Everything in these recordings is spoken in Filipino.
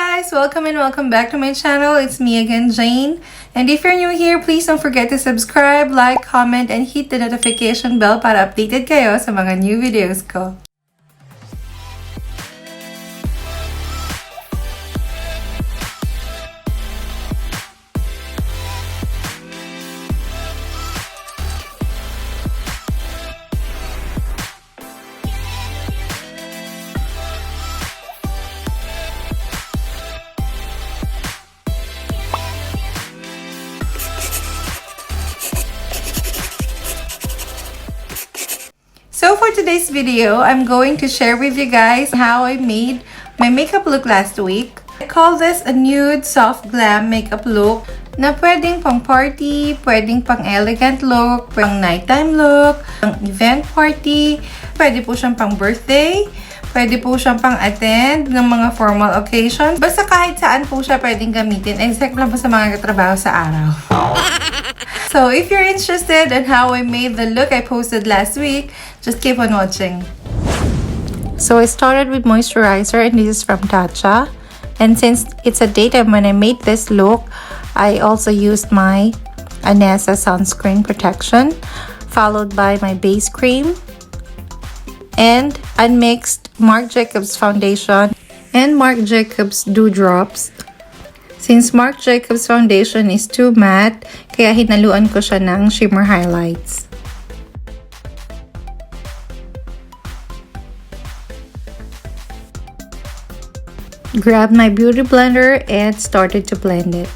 guys! Welcome and welcome back to my channel. It's me again, Jane. And if you're new here, please don't forget to subscribe, like, comment, and hit the notification bell para updated kayo sa mga new videos ko. So for today's video, I'm going to share with you guys how I made my makeup look last week. I call this a nude soft glam makeup look na pwedeng pang party, pwedeng pang elegant look, pang nighttime look, pang event party, pwede po siyang pang birthday, pwede po siyang pang attend ng mga formal occasions. Basta kahit saan po siya pwedeng gamitin, except lang po sa mga trabaho sa araw. So if you're interested in how I made the look I posted last week, just keep on watching. So I started with moisturizer, and this is from Tatcha. And since it's a daytime when I made this look, I also used my Anessa sunscreen protection, followed by my base cream and unmixed Marc Jacobs foundation and Marc Jacobs dewdrops. Since Marc Jacobs foundation is too matte, kaya hinaluan ko siya ng shimmer highlights. Grabbed my beauty blender and started to blend it.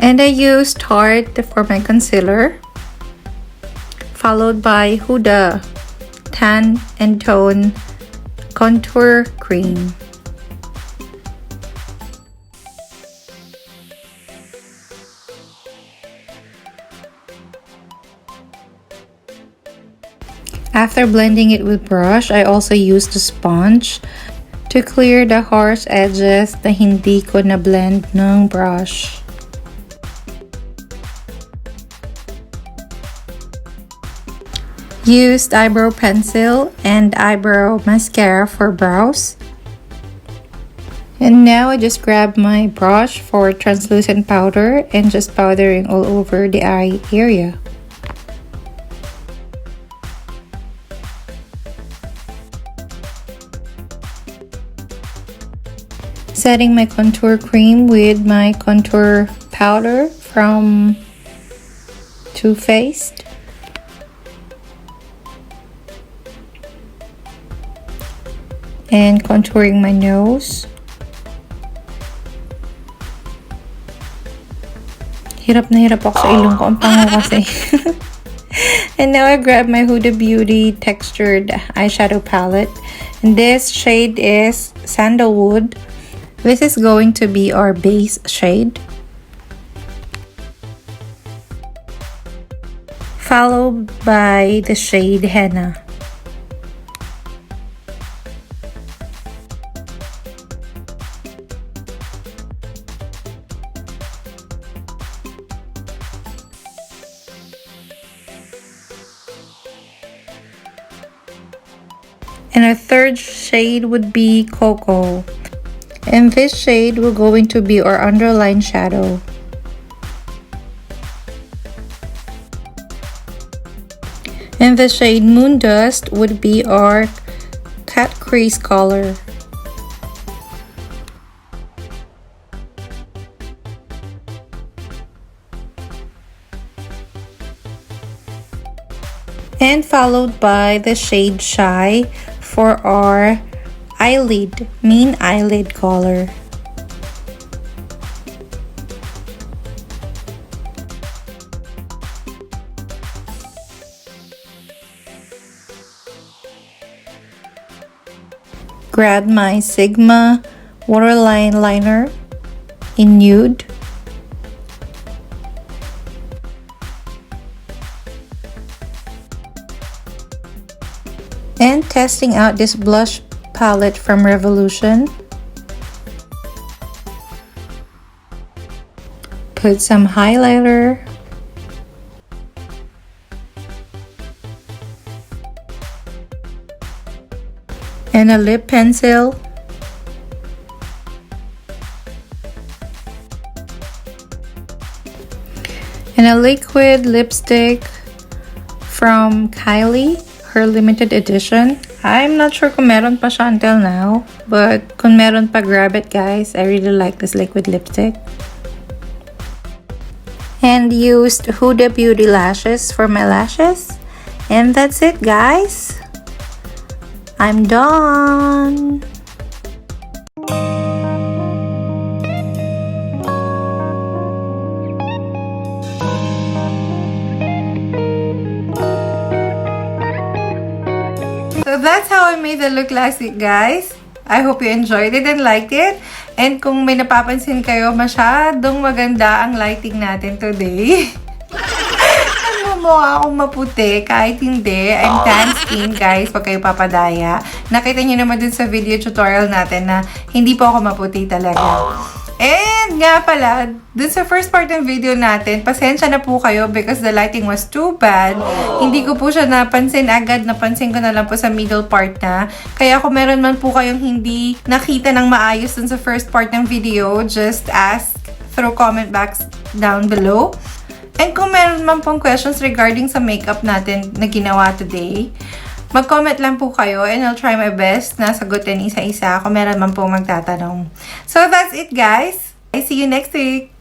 And I used Tarte for my concealer, followed by Huda Tan and Tone Contour Cream. After blending it with brush, I also used a sponge to clear the harsh edges na hindi ko na blend ng brush. Used eyebrow pencil and eyebrow mascara for brows. And now I just grab my brush for translucent powder and just powdering all over the eye area. Setting my contour cream with my contour powder from Too Faced. And contouring my nose. Hirap na hirap ako sa ilong ko. Ang pango kasi. And now I grab my Huda Beauty textured eyeshadow palette. And this shade is Sandalwood. This is going to be our base shade. Followed by the shade Henna. And our third shade would be Cocoa. And this shade will going to be our underline shadow. And the shade Moon Dust would be our cat crease color. And followed by the shade Shy for our eyelid, main eyelid color. Grab my Sigma waterline liner in Nude. And testing out this blush palette from Revolution. put some highlighter. And a lip pencil. And a liquid lipstick from Kylie, her limited edition. I'm not sure kung meron pa siya until now, but kung meron pa, grab it guys. I really like this liquid lipstick. And used Huda Beauty lashes for my lashes. And that's it guys. I'm done. So that's how I made the look last week, guys. I hope you enjoyed it and liked it. And kung may napapansin kayo, masyadong maganda ang lighting natin today. Mukha akong maputi, kahit hindi. I'm tan skin, guys, pag kayo papadaya. Nakita nyo naman dun sa video tutorial natin na hindi po ako maputi talaga. And nga pala, dun sa first part ng video natin, pasensya na po kayo because the lighting was too bad. Hindi ko po siya napansin agad. Napansin ko na lang po sa middle part na. Kaya kung meron man po kayong hindi nakita ng maayos dun sa first part ng video, just ask through comment box down below. And kung meron man pong questions regarding sa makeup natin na ginawa today, mag-comment lang po kayo and I'll try my best na sagutin isa-isa kung meron man pong magtatanong. So that's it guys. I see you next week.